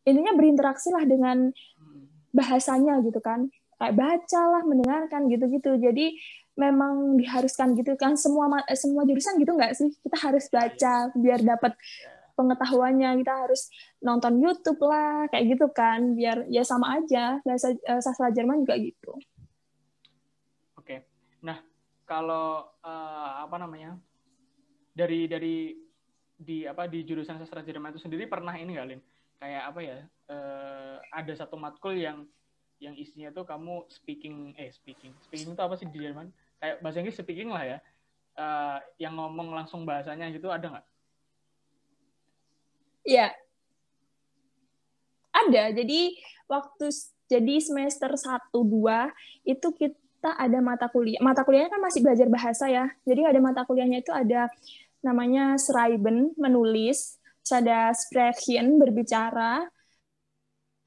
intinya berinteraksi lah dengan bahasanya gitu kan, kayak bacalah, mendengarkan gitu-gitu. Jadi memang diharuskan gitu kan, semua jurusan gitu nggak sih, kita harus baca biar dapat pengetahuannya, kita harus nonton YouTube lah kayak gitu kan, biar ya sama aja bahasa sastra Jerman juga gitu. Oke. Nah, kalau apa namanya? Dari di jurusan sastra Jerman itu sendiri pernah ini nggak, Lin? Kayak apa ya? Ada satu matkul yang isinya tuh kamu speaking itu apa sih di Jerman? Kayak bahasa Inggris speaking lah ya. Yang ngomong langsung bahasanya gitu, ada nggak? Iya, ada. Jadi semester 1-2 itu kita ada mata kuliah. Mata kuliahnya kan masih belajar bahasa ya. Jadi ada mata kuliahnya itu ada namanya Schreiben, menulis, terus ada Sprechen, berbicara,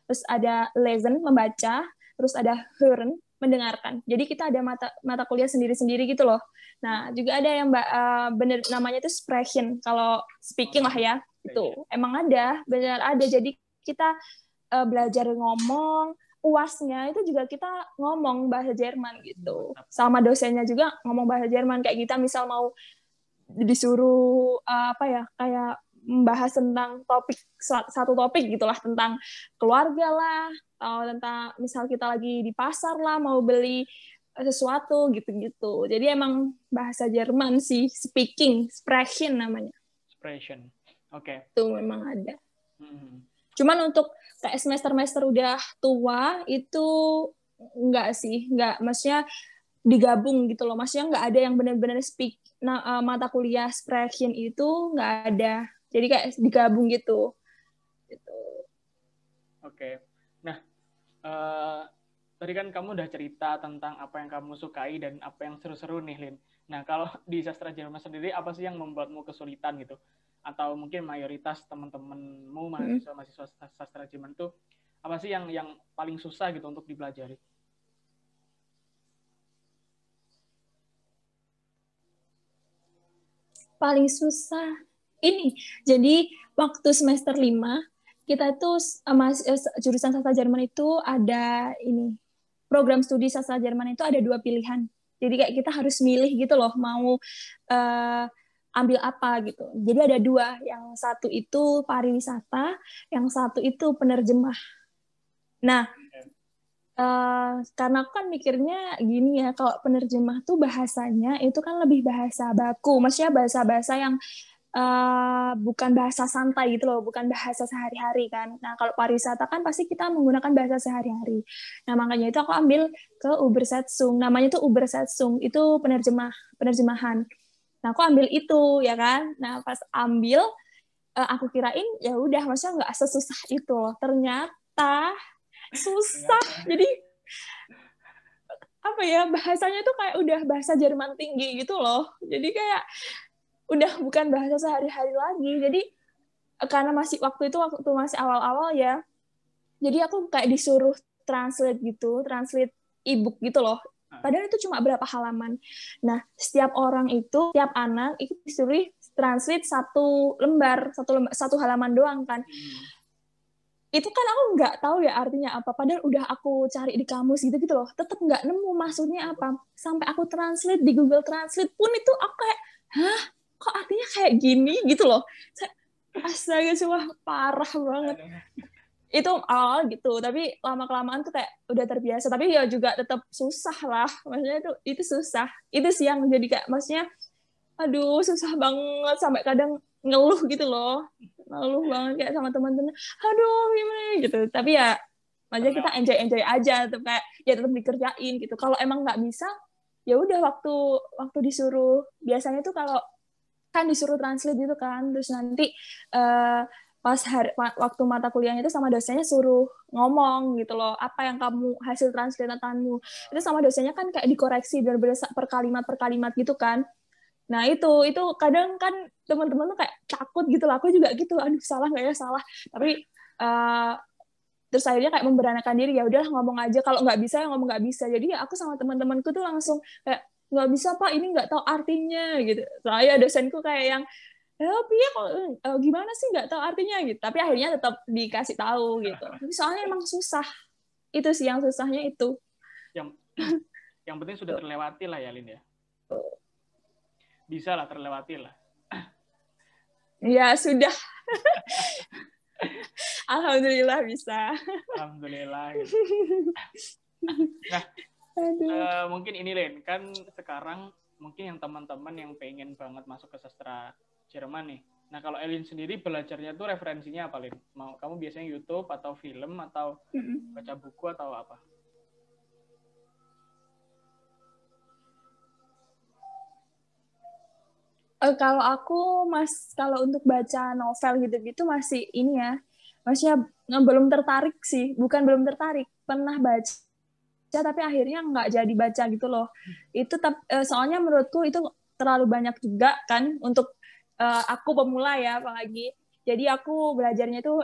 terus ada Lesen, membaca, terus ada Hören, mendengarkan. Jadi kita ada mata kuliah sendiri-sendiri gitu loh. Nah, juga ada yang bener namanya itu Sprechen. Kalau speaking lah ya, itu emang ada, benar ada. Jadi kita belajar ngomong, UASnya itu juga kita ngomong bahasa Jerman gitu. Sama dosennya juga ngomong bahasa Jerman. Kayak kita misal mau disuruh apa ya, kayak membahas tentang satu topik gitulah, tentang keluarga lah, atau tentang misal kita lagi di pasar lah mau beli sesuatu gitu-gitu. Jadi emang bahasa Jerman sih, speaking, Sprechen namanya. Sprechen. Oke. Itu memang ada. Cuman untuk kayak semester-semester udah tua itu enggak sih, enggak, maksudnya digabung gitu loh. Maksudnya nggak ada yang benar-benar mata kuliah Sprechen itu nggak ada. Jadi kayak digabung gitu. Oke. Nah, tadi kan kamu udah cerita tentang apa yang kamu sukai dan apa yang seru-seru nih, Lin. Nah, kalau di sastra Jerman sendiri, apa sih yang membuatmu kesulitan gitu? Atau mungkin mayoritas teman-temanmu mahasiswa sastra Jerman itu, apa sih yang paling susah gitu untuk dipelajari? Paling susah ini. Jadi waktu semester 5 kita tuh jurusan sastra Jerman itu ada ini. Program studi sastra Jerman itu ada 2 pilihan. Jadi kayak kita harus milih gitu loh, mau ambil apa gitu. Jadi ada 2, yang satu itu pariwisata, yang satu itu penerjemah. Nah, karena aku kan mikirnya gini ya, kalau penerjemah tuh bahasanya itu kan lebih bahasa baku, maksudnya bahasa-bahasa yang bukan bahasa santai gitu loh, bukan bahasa sehari-hari kan. Nah, kalau pariwisata kan pasti kita menggunakan bahasa sehari-hari. Nah, makanya itu aku ambil ke Übersetzung. Namanya tuh Übersetzung, itu penerjemahan. Nah, aku ambil itu ya kan. Nah, pas ambil aku kirain ya udah, maksudnya nggak sesusah itu loh. Ternyata susah. Jadi apa ya, bahasanya tuh kayak udah bahasa Jerman tinggi gitu loh. Jadi kayak udah bukan bahasa sehari-hari lagi. Jadi karena waktu masih awal-awal ya, jadi aku kayak disuruh translate gitu, translate e-book gitu loh. Padahal itu cuma berapa halaman. Nah, setiap anak itu disuruh translate satu halaman doang kan. Itu kan aku nggak tahu ya artinya apa. Padahal udah aku cari di kamus gitu loh. Tetap nggak nemu maksudnya apa. Sampai aku translate di Google Translate pun itu aku kayak, hah? Kok artinya kayak gini gitu loh. Astaga, cuma parah banget. Itu awal gitu, tapi lama-kelamaan tuh kayak udah terbiasa. Tapi ya juga tetap susah lah. Maksudnya itu susah. Itu sih yang jadi kayak, maksudnya, aduh susah banget. Sampai kadang ngeluh gitu loh. Ngeluh banget kayak sama teman-teman. Aduh gimana gitu. Tapi ya, maksudnya kita enjoy aja. Tetap kayak, ya tetap dikerjain gitu. Kalau emang nggak bisa, ya udah waktu disuruh. Biasanya tuh kalau kan disuruh translate gitu kan, terus nanti pas waktu mata kuliahnya itu sama dosennya suruh ngomong gitu loh, apa yang kamu hasil translatanmu itu sama dosennya kan kayak dikoreksi dan per kalimat gitu kan. Nah itu kadang kan teman-teman tuh kayak takut gitu lah, aku juga gitu, aduh salah nggak ya, salah. Tapi terus akhirnya kayak memberanikan diri, ya udahlah ngomong aja, kalau nggak bisa ya ngomong nggak bisa. Jadi ya aku sama teman-temanku tuh langsung kayak, nggak bisa Pak, ini nggak tahu artinya gitu. Soalnya dosenku kayak yang Iya kok gimana sih nggak tahu artinya gitu. Tapi akhirnya tetap dikasih tahu gitu. Tapi soalnya emang susah. Itu sih yang susahnya itu. Yang yang penting sudah terlewati lah ya, Lin ya. Bisa lah terlewati lah. Ya sudah. Alhamdulillah bisa. Alhamdulillah. Gitu. Nah, mungkin ini Lin, kan sekarang mungkin yang teman-teman yang pengen banget masuk ke sastra Jerman nih. Nah, kalau Elin sendiri belajarnya tuh referensinya apa, Lin? Kamu biasanya YouTube atau film atau baca buku atau apa? Kalau aku kalau untuk baca novel gitu-gitu masih ini ya, maksudnya belum tertarik sih. Bukan belum tertarik, pernah baca tapi akhirnya nggak jadi baca gitu loh. Itu soalnya menurutku itu terlalu banyak juga kan untuk aku pemula ya apalagi. Jadi aku belajarnya itu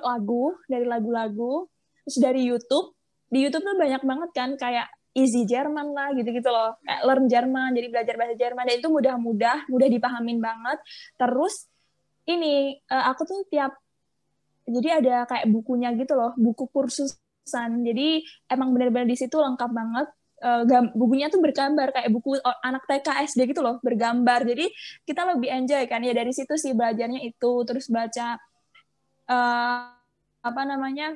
dari lagu-lagu, terus dari YouTube. Di YouTube tuh banyak banget kan kayak Easy Jerman lah gitu-gitu loh. Kayak Learn Jerman, jadi belajar bahasa Jerman. Dan itu mudah dipahamin banget. Terus ini aku tuh jadi ada kayak bukunya gitu loh, buku kursusan. Jadi emang benar-benar di situ lengkap banget. Bukunya tuh bergambar kayak buku anak TK SD gitu loh, bergambar. Jadi kita lebih enjoy kan ya dari situ sih belajarnya itu. Terus baca apa namanya?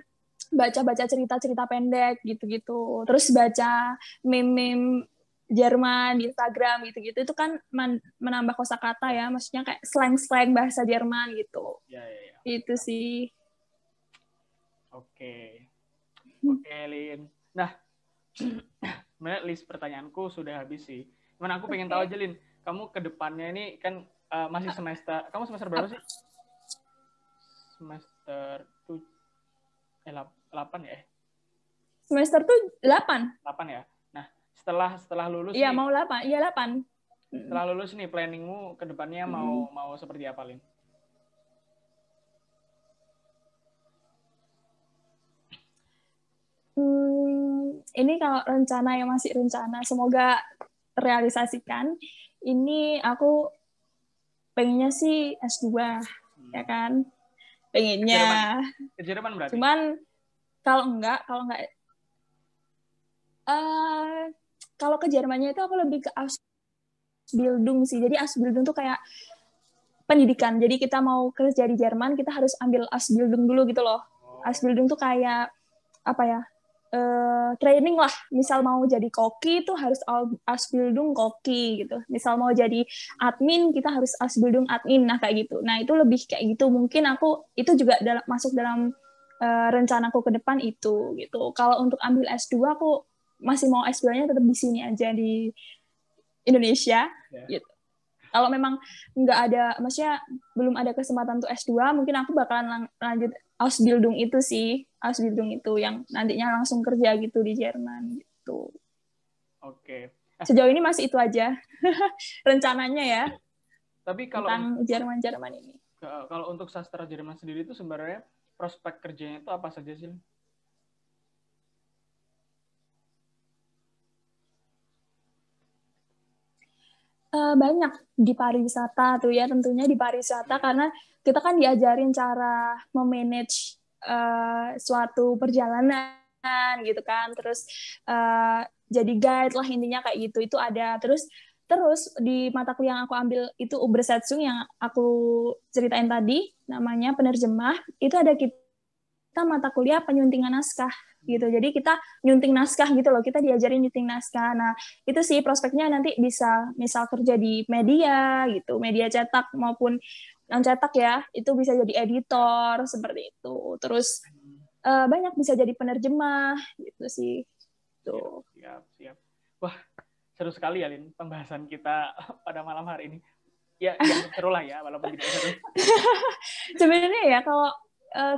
Baca-baca cerita-cerita pendek gitu-gitu. Terus baca meme-meme Jerman di Instagram gitu-gitu. Itu kan menambah kosakata ya, maksudnya kayak slang-slang bahasa Jerman gitu. Ya. Itu sih. Oke, Lin. Nah, sebenarnya list pertanyaanku sudah habis sih. Cuman aku pengen tahu aja, Lin, kamu ke depannya ini kan masih semester, kamu semester berapa sih? Semester 8 ya? Semester tuh 8. 8 ya? Nah, setelah lulus Iya, nih. mau 8. Iya, 8. Setelah lulus nih, planningmu ke depannya mau seperti apa, Lin? Ini kalau rencana yang masih rencana, semoga terrealisasikan. Ini aku pengennya sih S2, ya kan? Pengennya. Ke Jerman berarti? Cuman kalau enggak kalau ke Jermannya itu aku lebih ke Ausbildung sih. Jadi Ausbildung tuh kayak pendidikan. Jadi kita mau kerja di Jerman, kita harus ambil Ausbildung dulu gitu loh. Ausbildung tuh kayak apa ya? Training lah. Misal mau jadi koki itu harus Ausbildung koki gitu. Misal mau jadi admin kita harus Ausbildung admin. Nah kayak gitu. Nah itu lebih kayak gitu. Mungkin aku itu juga masuk dalam rencanaku ke depan itu gitu. Kalau untuk ambil S2 aku masih mau S2-nya tetap di sini aja di Indonesia gitu. Kalau memang nggak ada, maksudnya belum ada kesempatan untuk S2, mungkin aku bakalan lanjut Ausbildung itu sih. Ausbildung itu yang nantinya langsung kerja gitu di Jerman gitu. Oke. Sejauh ini masih itu aja rencananya ya. Tapi kalau tentang Jerman ini. Kalau untuk sastra Jerman sendiri itu sebenarnya prospek kerjanya itu apa saja sih? Banyak di pariwisata tuh ya, tentunya di pariwisata karena kita kan diajarin cara memanage suatu perjalanan gitu kan, terus jadi guide lah intinya kayak gitu. Itu ada terus di mata kuliah yang aku ambil itu Übersetzung yang aku ceritain tadi, namanya penerjemah. Itu ada kita mata kuliah penyuntingan naskah gitu. Jadi kita nyunting naskah gitu loh. Kita diajarin nyunting naskah. Nah, itu sih prospeknya nanti bisa misal kerja di media gitu, media cetak maupun non cetak ya. Itu bisa jadi editor seperti itu. Terus banyak bisa jadi penerjemah gitu sih. Tuh. Siap. Wah, seru sekali ya, Lin, pembahasan kita pada malam hari ini. Ya, seru lah ya, walaupun tidak seru. Sebenarnya ya, kalau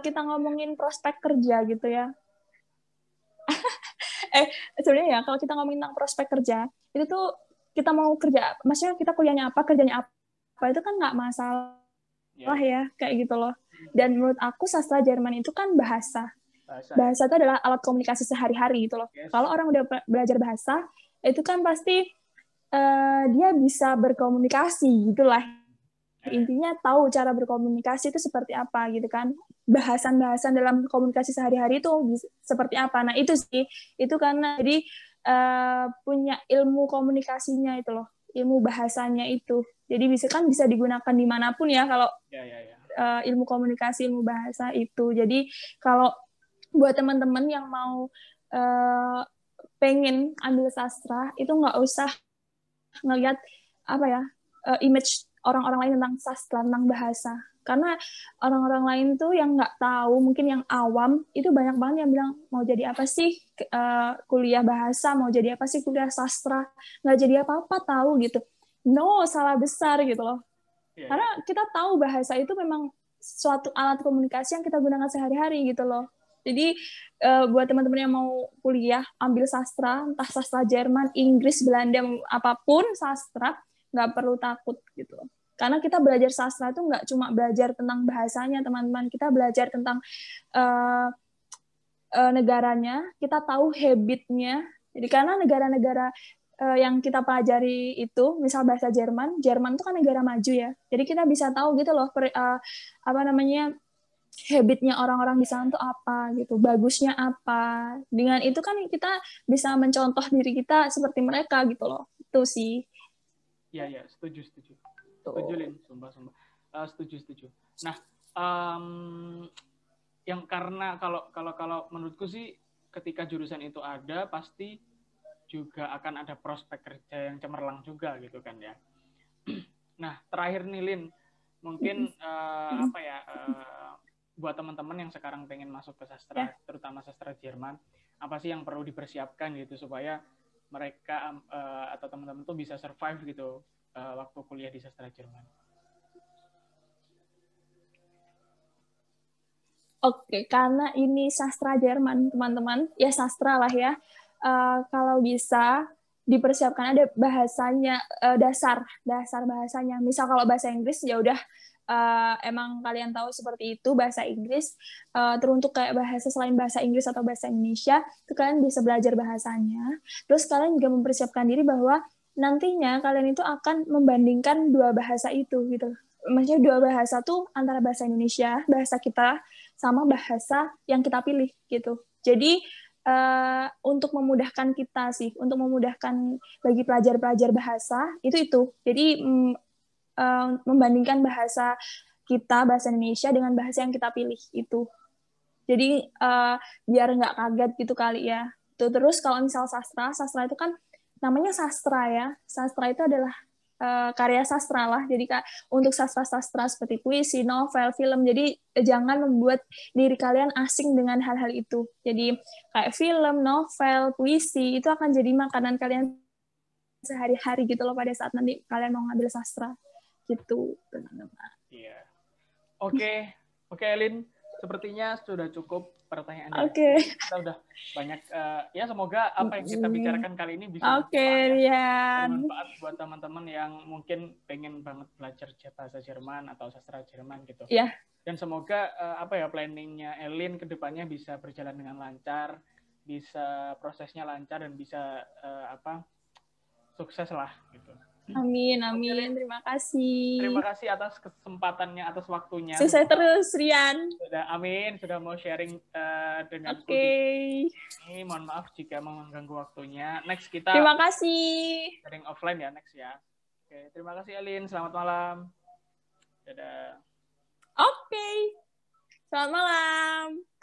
kita ngomongin prospek kerja gitu ya, sebenarnya ya kalau kita ngomongin tentang prospek kerja itu tuh kita mau kerja, maksudnya kita kuliahnya apa, kerjanya apa itu kan nggak masalah ya kayak gitu loh. Dan menurut aku sastra Jerman itu kan bahasa itu adalah alat komunikasi sehari-hari gitu loh. Kalau orang udah belajar bahasa itu kan pasti dia bisa berkomunikasi gitulah Intinya tahu cara berkomunikasi itu seperti apa gitu kan. Bahasan-bahasan dalam komunikasi sehari-hari itu seperti apa. Nah, itu sih. Itu karena jadi punya ilmu komunikasinya itu loh. Ilmu bahasanya itu. Jadi bisa digunakan dimanapun ya kalau ilmu komunikasi, ilmu bahasa itu. Jadi kalau buat teman-teman yang mau pengen ambil sastra, itu nggak usah ngelihat apa ya image orang-orang lain tentang sastra, tentang bahasa. Karena orang-orang lain tuh yang nggak tahu, mungkin yang awam, itu banyak banget yang bilang, mau jadi apa sih kuliah bahasa, mau jadi apa sih kuliah sastra, nggak jadi apa-apa tahu gitu. No, salah besar gitu loh. Karena kita tahu bahasa itu memang suatu alat komunikasi yang kita gunakan sehari-hari gitu loh. Jadi buat teman-teman yang mau kuliah, ambil sastra, entah sastra Jerman, Inggris, Belanda, apapun sastra, nggak perlu takut gitu. Karena kita belajar sastra itu nggak cuma belajar tentang bahasanya, teman-teman. Kita belajar tentang negaranya, kita tahu habitnya. Jadi karena negara-negara yang kita pelajari itu, misal bahasa Jerman, Jerman itu kan negara maju ya. Jadi kita bisa tahu gitu loh, apa namanya, habitnya orang-orang di sana tuh apa gitu, bagusnya apa. Dengan itu kan kita bisa mencontoh diri kita seperti mereka gitu loh. Itu sih. Iya, setuju. Setuju, Lin, sumpah. Setuju. Nah, yang karena kalau menurutku sih ketika jurusan itu ada pasti juga akan ada prospek kerja yang cemerlang juga gitu kan ya. Nah, terakhir nih Lin, mungkin buat teman-teman yang sekarang pengen masuk ke sastra, terutama sastra Jerman, apa sih yang perlu dipersiapkan gitu supaya mereka atau teman-teman tuh bisa survive gitu waktu kuliah di sastra Jerman? Oke, karena ini sastra Jerman, teman-teman, ya sastra lah ya. Kalau bisa dipersiapkan ada bahasanya, dasar bahasanya. Misal kalau bahasa Inggris ya udah emang kalian tahu seperti itu bahasa Inggris. Teruntuk kayak bahasa selain bahasa Inggris atau bahasa Indonesia, itu kalian bisa belajar bahasanya. Terus kalian juga mempersiapkan diri bahwa nantinya kalian itu akan membandingkan dua bahasa itu gitu. Maksudnya dua bahasa tuh antara bahasa Indonesia, bahasa kita, sama bahasa yang kita pilih gitu. Jadi untuk memudahkan kita sih, untuk memudahkan bagi pelajar-pelajar bahasa itu. Jadi membandingkan bahasa kita, bahasa Indonesia dengan bahasa yang kita pilih itu. Jadi biar nggak kaget gitu kali ya. Terus kalau misal sastra itu kan namanya sastra ya. Sastra itu adalah karya sastra lah. Jadi untuk sastra-sastra seperti puisi, novel, film. Jadi jangan membuat diri kalian asing dengan hal-hal itu. Jadi kayak film, novel, puisi itu akan jadi makanan kalian sehari-hari gitu loh pada saat nanti kalian mau ngambil sastra gitu, teman-teman. Iya. Oke, Elin. Sepertinya sudah cukup pertanyaan dari kita udah banyak. Ya semoga apa yang kita bicarakan kali ini bisa bermanfaat buat teman-teman yang mungkin pengen banget belajar bahasa Jerman atau sastra Jerman gitu. Yeah. Dan semoga planningnya Elin kedepannya bisa berjalan dengan lancar, bisa prosesnya lancar dan bisa sukses lah gitu. Amin. Terima kasih. Terima kasih atas kesempatannya, atas waktunya. Sukses terus, Rian. Sudah mau sharing denganku. Ini mohon maaf jika mengganggu waktunya. Next kita. Terima kasih. Sharing offline ya next ya. Oke, terima kasih Elin. Selamat malam. Dadah. Oke. Selamat malam.